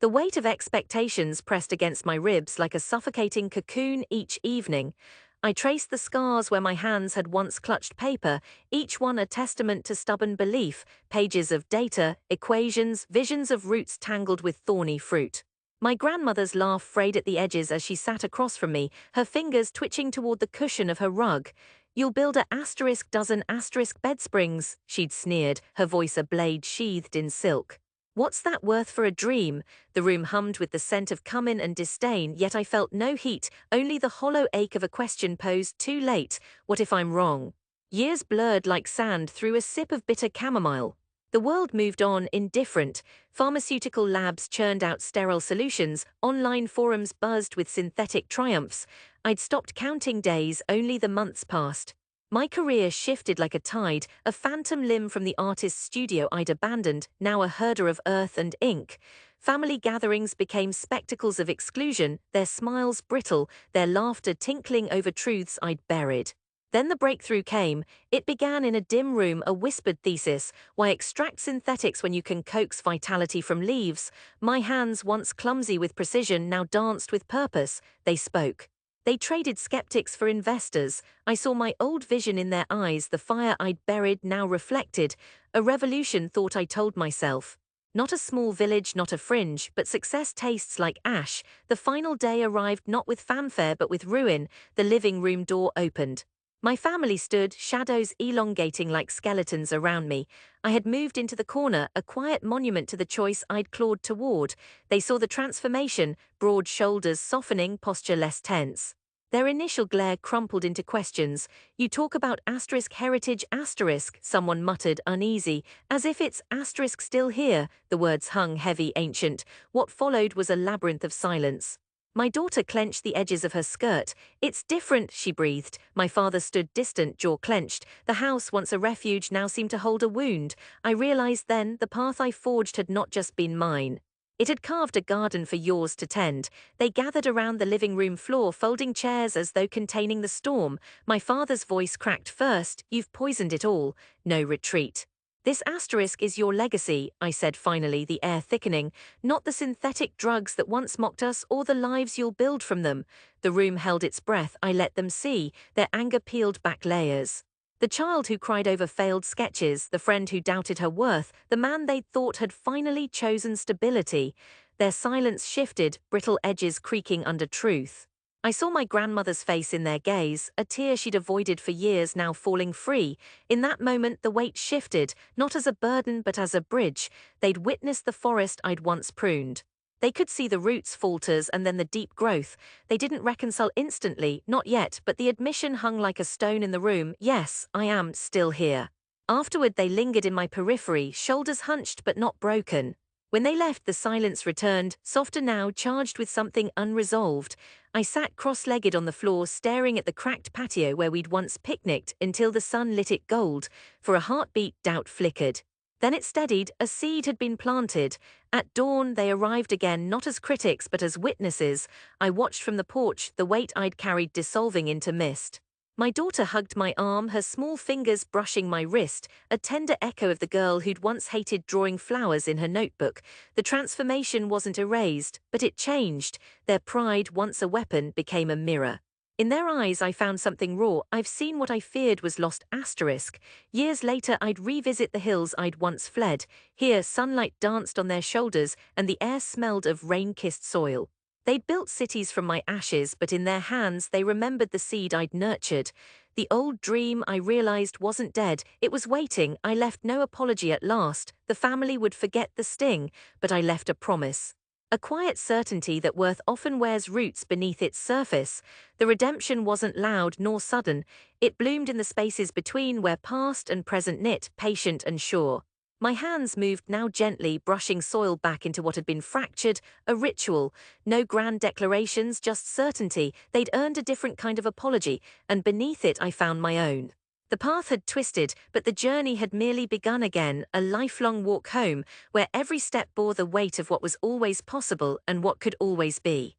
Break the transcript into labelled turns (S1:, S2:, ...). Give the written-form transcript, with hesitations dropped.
S1: The weight of expectations pressed against my ribs like a suffocating cocoon each evening. I traced the scars where my hands had once clutched paper, each one a testament to stubborn belief, pages of data, equations, visions of roots tangled with thorny fruit. My grandmother's laugh frayed at the edges as she sat across from me, her fingers twitching toward the cushion of her rug. "You'll build a asterisk dozen asterisk bed springs," she'd sneered, her voice a blade sheathed in silk. "What's that worth for a dream?" The room hummed with the scent of cumin and disdain, yet I felt no heat, only the hollow ache of a question posed too late. What if I'm wrong? Years blurred like sand through a sip of bitter chamomile. The world moved on, indifferent. Pharmaceutical labs churned out sterile solutions, online forums buzzed with synthetic triumphs. I'd stopped counting days, only the months passed. My career shifted like a tide, a phantom limb from the artist's studio I'd abandoned, now a herder of earth and ink. Family gatherings became spectacles of exclusion, their smiles brittle, their laughter tinkling over truths I'd buried. Then the breakthrough came. It began in a dim room, a whispered thesis: why extract synthetics when you can coax vitality from leaves? My hands, once clumsy with precision, now danced with purpose. They spoke. They traded skeptics for investors. I saw my old vision in their eyes, the fire I'd buried now reflected. A revolution, thought I told myself. Not a small village, not a fringe, but success tastes like ash. The final day arrived not with fanfare but with ruin. The living room door opened. My family stood, shadows elongating like skeletons around me. I had moved into the corner, a quiet monument to the choice I'd clawed toward. They saw the transformation, broad shoulders softening, posture less tense. Their initial glare crumpled into questions. "You talk about asterisk heritage asterisk," someone muttered, uneasy. "As if it's asterisk still here." The words hung heavy, ancient. What followed was a labyrinth of silence. My daughter clenched the edges of her skirt. "It's different," she breathed. My father stood distant, jaw clenched. The house, once a refuge, now seemed to hold a wound. I realized then the path I forged had not just been mine. It had carved a garden for yours to tend. They gathered around the living room floor, folding chairs as though containing the storm. My father's voice cracked first. "You've poisoned it all. No retreat." "This asterisk is your legacy," I said finally, the air thickening. "Not the synthetic drugs that once mocked us or the lives you'll build from them." The room held its breath. I let them see. Their anger peeled back layers. The child who cried over failed sketches, the friend who doubted her worth, the man they'd thought had finally chosen stability. Their silence shifted, brittle edges creaking under truth. I saw my grandmother's face in their gaze, a tear she'd avoided for years now falling free. In that moment the weight shifted, not as a burden but as a bridge. They'd witnessed the forest I'd once pruned. They could see the roots falters and then the deep growth. They didn't reconcile instantly, not yet, but the admission hung like a stone in the room. Yes, I am still here. Afterward they lingered in my periphery, shoulders hunched but not broken. When they left, the silence returned, softer now, charged with something unresolved. I sat cross-legged on the floor, staring at the cracked patio where we'd once picnicked until the sun lit it gold. For a heartbeat, doubt flickered. Then it steadied, a seed had been planted. At dawn, they arrived again, not as critics but as witnesses. I watched from the porch, the weight I'd carried dissolving into mist. My daughter hugged my arm, her small fingers brushing my wrist, a tender echo of the girl who'd once hated drawing flowers in her notebook. The transformation wasn't erased, but it changed. Their pride, once a weapon, became a mirror. In their eyes I found something raw. I've seen what I feared was lost asterisk. Years later I'd revisit the hills I'd once fled. Here sunlight danced on their shoulders and the air smelled of rain-kissed soil. They'd built cities from my ashes, but in their hands they remembered the seed I'd nurtured. The old dream, I realized, wasn't dead. It was waiting. I left no apology at last. The family would forget the sting, but I left a promise. A quiet certainty that worth often wears roots beneath its surface. The redemption wasn't loud nor sudden. It bloomed in the spaces between where past and present knit, patient and sure. My hands moved now gently, brushing soil back into what had been fractured, a ritual. No grand declarations, just certainty. They'd earned a different kind of apology, and beneath it I found my own. The path had twisted, but the journey had merely begun again, a lifelong walk home, where every step bore the weight of what was always possible and what could always be.